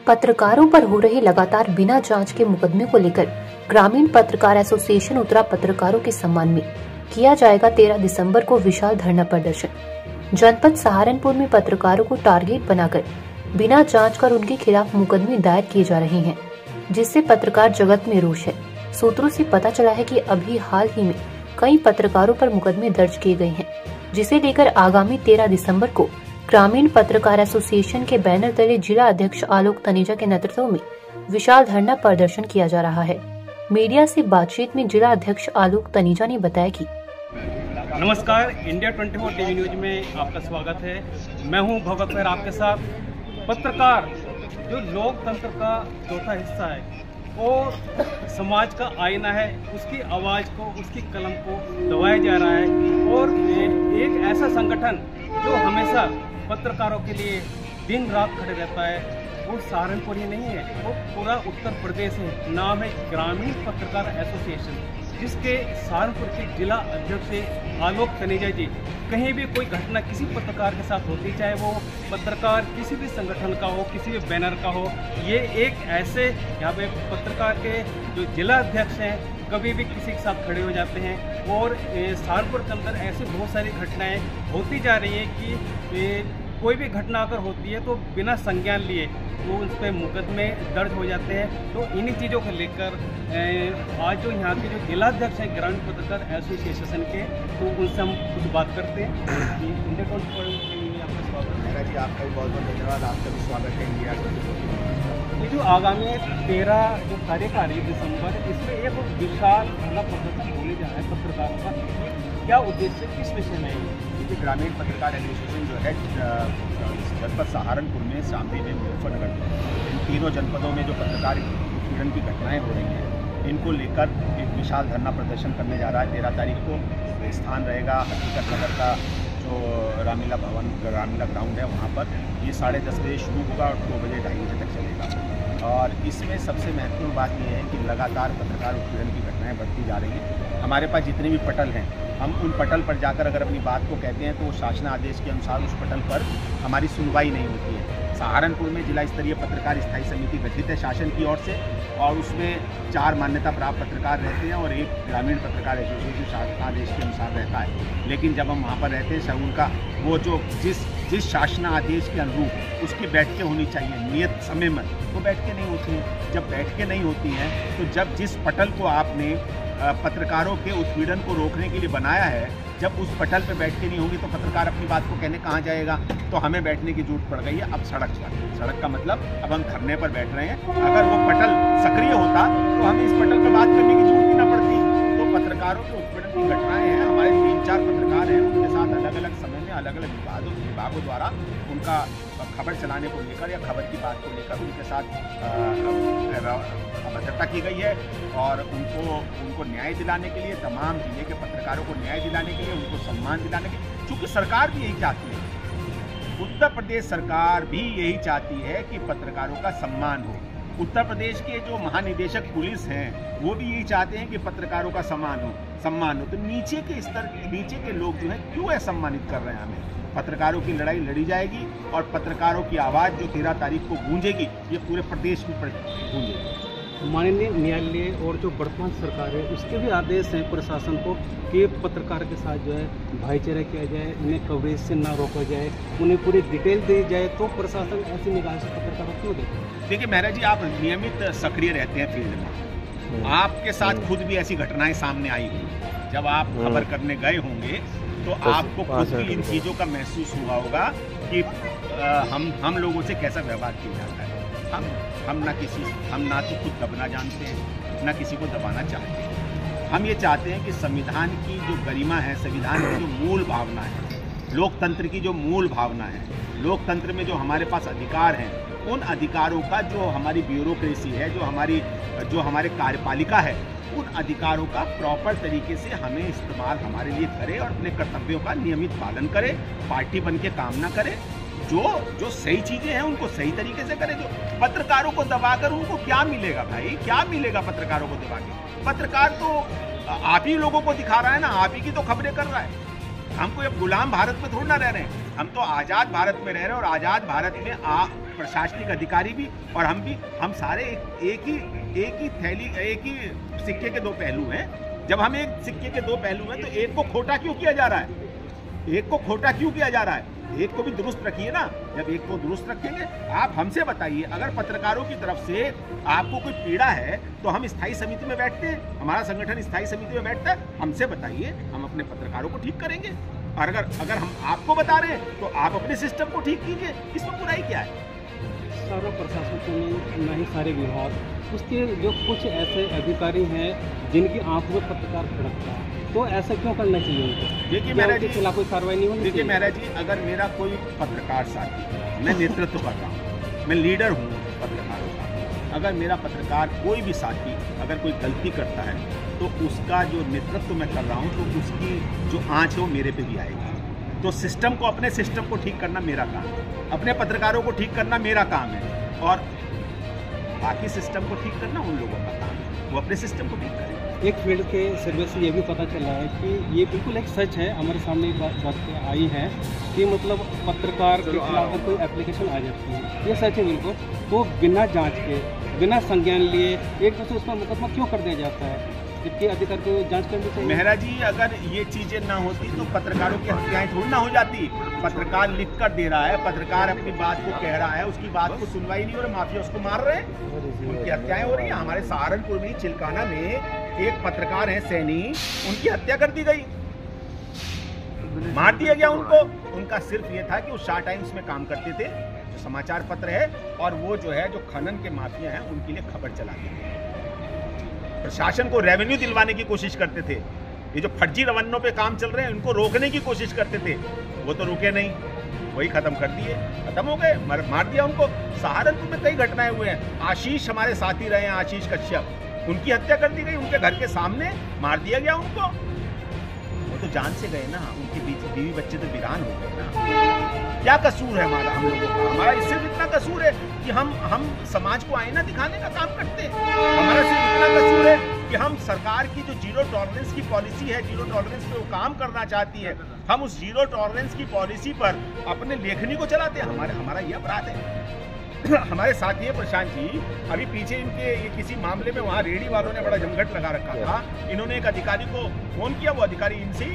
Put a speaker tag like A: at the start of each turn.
A: पत्रकारों पर हो रहे लगातार बिना जांच के मुकदमे को लेकर ग्रामीण पत्रकार एसोसिएशन उत्तरा पत्रकारों के सम्मान में किया जाएगा 13 दिसंबर को विशाल धरना प्रदर्शन। जनपद सहारनपुर में पत्रकारों को टारगेट बनाकर बिना जांच कर उनके खिलाफ मुकदमे दायर किए जा रहे हैं, जिससे पत्रकार जगत में रोष है। सूत्रों से पता चला है कि अभी हाल ही में कई पत्रकारों पर मुकदमे दर्ज किए गए हैं, जिसे लेकर आगामी 13 दिसंबर को ग्रामीण पत्रकार एसोसिएशन के बैनर तले जिला अध्यक्ष आलोक तनेजा के नेतृत्व में विशाल धरना प्रदर्शन किया जा रहा है। मीडिया से बातचीत में जिला अध्यक्ष आलोक तनेजा ने बताया कि
B: नमस्कार, इंडिया 24 टीवी न्यूज में आपका स्वागत है। मैं हूं भगत सर आपके साथ। पत्रकार जो लोकतंत्र का चौथा हिस्सा है और समाज का आईना है, उसकी आवाज़ को, उसकी कलम को दबाया जा रहा है। और एक ऐसा संगठन जो हमेशा पत्रकारों के लिए दिन रात खड़े रहता है, वो सहारनपुर ही नहीं है, वो पूरा उत्तर प्रदेश है। नाम है ग्रामीण पत्रकार एसोसिएशन, जिसके सहारनपुर के जिला अध्यक्ष आलोक तनेजा जी। कहीं भी कोई घटना किसी पत्रकार के साथ होती, चाहे वो पत्रकार किसी भी संगठन का हो, किसी भी बैनर का हो, ये एक ऐसे यहाँ पे पत्रकार के जो जिला अध्यक्ष हैं कभी भी किसी के साथ खड़े हो जाते हैं। और सहारनपुर के अंदर ऐसी बहुत सारी घटनाएं होती जा रही हैं कि कोई भी घटना अगर होती है तो बिना संज्ञान लिए वो उस पर मुकदमे दर्ज हो जाते हैं। तो इन्हीं चीज़ों को लेकर आज जो यहाँ के जो जिलाध्यक्ष हैं ग्रामीण पत्रकार एसोसिएशन के, तो उनसे हम कुछ बात करते हैं। इंडिया 24 में आपका स्वागत है।
C: जी, आपका भी बहुत बहुत धन्यवाद। आपका भी स्वागत है इंडिया 24।
B: ये जो आगामी 13 जो तारीख आ रही है दिसंबर, इसमें एक विशाल धरना प्रदर्शन होने जा रहा है पत्रकारों का। क्या उद्देश्य, किस विषय में है?
C: देखिए, ग्रामीण पत्रकार एसोसिएशन जो है जनपद सहारनपुर में, शामली में, मुजफ्फरनगर में, इन तीनों जनपदों में जो पत्रकार उत्पीड़न की घटनाएं हो रही हैं, इनको लेकर एक विशाल धरना प्रदर्शन करने जा रहा है। 13 तारीख को स्थान रहेगा हकीकत नगर का जो रामलीला भवन, रामलीला ग्राउंड है, वहाँ पर। ये 10:30 बजे शुरू होगा और 2 बजे 2:30 बजे तक चलेगा। और इसमें सबसे महत्वपूर्ण बात यह है कि लगातार पत्रकार उत्पीड़न की घटनाएं बढ़ती जा रही हैं। हमारे पास जितने भी पटल हैं, हम उन पटल पर जाकर अगर अपनी बात को कहते हैं तो वो शासनादेश के अनुसार उस पटल पर हमारी सुनवाई नहीं होती है। सहारनपुर में जिला स्तरीय पत्रकार स्थायी समिति गठित है शासन की ओर से, और उसमें 4 मान्यता प्राप्त पत्रकार रहते हैं और 1 ग्रामीण पत्रकार एसोसिएशन शासनादेश के अनुसार रहता है। लेकिन जब हम वहाँ पर रहते हैं, उनका वो जो जिस शासनादेश के अनुरूप उसकी बैठकें होनी चाहिए नियत समय में, वो बैठकें नहीं होती हैं। जब बैठकें नहीं होती हैं तो जब जिस पटल को आपने पत्रकारों के उत्पीड़न को रोकने के लिए बनाया है, जब उस पटल पे बैठके नहीं होंगी तो पत्रकार अपनी बात को कहने कहाँ जाएगा? तो हमें बैठने की जरूरत पड़ गई है अब सड़क का मतलब अब हम धरने पर बैठ रहे हैं। अगर वो पटल सक्रिय होता तो हमें इस पटल पर बात करने की जरूरत ही ना पड़ती। तो पत्रकारों के उत्पीड़न की घटनाएं हैं, हमारे 3-4 पत्रकार हैं, उनके साथ अलग अलग समय में अलग अलग विभागों द्वारा उनका खबर चलाने को लेकर या खबर की बात को लेकर उनके साथ अभद्रता की गई है। और उनको न्याय दिलाने के लिए, तमाम जिले के पत्रकारों को न्याय दिलाने के लिए, उनको सम्मान दिलाने के लिए, चूँकि सरकार भी यही चाहती है, उत्तर प्रदेश सरकार भी यही चाहती है कि पत्रकारों का सम्मान हो। उत्तर प्रदेश के जो महानिदेशक पुलिस हैं वो भी यही चाहते हैं कि पत्रकारों का सम्मान हो। तो नीचे के लोग जो हैं क्यों असम्मानित कर रहे हैं हमें? पत्रकारों की लड़ाई लड़ी जाएगी और पत्रकारों की आवाज़ जो 13 तारीख को गूंजेगी, ये पूरे प्रदेश में गूंजेगी।
B: माननीय न्यायालय और जो वर्तमान सरकार है उसके भी आदेश हैं प्रशासन को कि पत्रकार के साथ जो है भाईचारा किया जाए, उन्हें कवरेज से ना रोका जाए, उन्हें पूरी डिटेल दी जाए। तो प्रशासन ऐसी निगाह से पत्रकारों क्यों देते?
C: देखिए महाराज जी, आप नियमित सक्रिय रहते हैं फील्ड में, आपके साथ खुद भी ऐसी घटनाएं सामने आई हुई। जब आप खबर करने गए होंगे तो आपको खुद भी इन चीज़ों का महसूस हुआ होगा कि हम लोगों से कैसा व्यवहार किया जाता है। हम ना तो खुद दबना जानते हैं, ना किसी को दबाना चाहते हैं। हम ये चाहते हैं कि संविधान की जो गरिमा है, संविधान की जो मूल भावना है, लोकतंत्र की जो मूल भावना है, लोकतंत्र में जो हमारे पास अधिकार हैं, उन अधिकारों का जो हमारी ब्यूरोक्रेसी है, जो हमारे कार्यपालिका है, उन अधिकारों का प्रॉपर तरीके से हमें इस्तेमाल हमारे लिए करे और अपने कर्तव्यों का नियमित पालन करे, पार्टी बन के काम ना करे। जो सही चीजें हैं उनको सही तरीके से करें। जो पत्रकारों को दबाकर उनको क्या मिलेगा भाई? क्या मिलेगा पत्रकारों को दबा के? पत्रकार तो आप ही लोगों को दिखा रहा है ना, आप ही की तो खबरें कर रहा है। हम कोई अब गुलाम भारत में थोड़ा ना रह रहे हैं, हम तो आज़ाद भारत में रह रहे हैं। और आज़ाद भारत में प्रशासनिक अधिकारी भी और हम भी, हम सारे एक ही थैली, एक ही सिक्के के दो पहलू हैं। जब हम एक सिक्के के दो पहलू हैं तो एक को खोटा क्यों किया जा रहा है? एक को खोटा क्यों किया जा रहा है? एक को भी दुरुस्त रखिए ना। जब एक को दुरुस्त रखेंगे, आप हमसे बताइए, अगर पत्रकारों की तरफ से आपको कोई पीड़ा है तो हम स्थायी समिति में बैठते हैं, हमारा संगठन स्थायी समिति में बैठता है, हमसे बताइए, हम अपने पत्रकारों को ठीक करेंगे। और अगर हम आपको बता रहे हैं तो आप अपने सिस्टम को ठीक कीजिए, इसमें बुराई क्या है?
B: सारा प्रशासन में नहीं, सारे विभाग, उसके जो कुछ ऐसे अधिकारी हैं जिनकी आंखों में पत्रकार फड़कता है, तो ऐसा क्यों करना चाहिए उनको?
C: देखिए महाराज जी,
B: खिलाफ कोई कार्रवाई नहीं होनी?
C: देखिए महाराज जी, अगर मेरा कोई पत्रकार साथी, मैं नेतृत्व कर रहा हूँ, मैं लीडर हूँ पत्रकारों का, अगर मेरा पत्रकार कोई भी साथी अगर कोई गलती करता है तो उसका जो नेतृत्व मैं कर रहा हूँ तो उसकी जो आँच है वो मेरे पे भी आएगी। तो सिस्टम को, अपने सिस्टम को ठीक करना मेरा काम है, अपने पत्रकारों को ठीक करना मेरा काम है, और बाकी सिस्टम को ठीक करना उन लोगों का काम है, वो अपने सिस्टम को ठीक करें।
B: एक फील्ड के सर्वे से ये भी पता चला है कि ये बिल्कुल एक सच है, हमारे सामने एक बात आई है कि मतलब पत्रकार के खिलाफ कोई एप्लीकेशन आ जाती है, ये सच है बिल्कुल, तो बिना जांच के, बिना संज्ञान लिए एक दूसरे उसका मुकदमा क्यों कर दिया जाता है, जबकि अधिकारी को जांच करनी चाहिए?
C: मेहरा जी, अगर ये चीज़ें ना होती तो पत्रकारों की हत्याएं थोड़ी ना हो जाती। पत्रकार लिख कर दे रहा है, पत्रकार अपनी बात को कह रहा है, उसकी बात को सुनवाई नहीं हो रही, माफिया उसको मार रहे हैं, उनकी हत्याएं हो रही हैं। हमारे सहारनपुर में चिल्काना में एक पत्रकार है सैनी, उनकी हत्या कर दी गई, मार दिया गया उनको। उनका सिर्फ ये था कि वो शाह टाइम्स में काम करते थे, जो समाचार पत्र है, और वो जो है जो खनन के माफिया हैं उनके लिए खबर चलाते थे, प्रशासन को रेवेन्यू दिलवाने की कोशिश करते थे। ये जो फर्जी रवन्नों पे काम चल रहे हैं उनको रोकने की कोशिश करते थे, वो तो रुके नहीं, वही खत्म कर दिए, खत्म हो गए, मार दिया उनको। सहारनपुर में कई घटनाएं हुए हैं, आशीष हमारे साथी रहे हैं, आशीष कश्यप, उनकी हत्या कर दी गई, उनके घर के सामने मार दिया गया उनको। वो तो जान से गए ना, उनके बीवी बच्चे तो वीरान हो गए ना। क्या कसूर है हमारा, हम लोगों का? हमारा सिर्फ इतना कसूर है कि हम समाज को आईना दिखाने का काम करते हैं। हमारा सिर्फ इतना कसूर है कि हम सरकार की जो जीरो टॉलरेंस की पॉलिसी है, जीरो टॉलरेंस पे वो काम करना चाहती है, हम उस जीरो टॉलरेंस की पॉलिसी पर अपने लेखनी को चलाते हैं। हमारा ये अपराध है। हमारे साथी है प्रशांत जी, अभी पीछे इनके ये किसी मामले में वहाँ रेडी वालों ने बड़ा जमघट लगा रखा था, इन्होंने एक अधिकारी को फोन किया, वो अधिकारी इनसे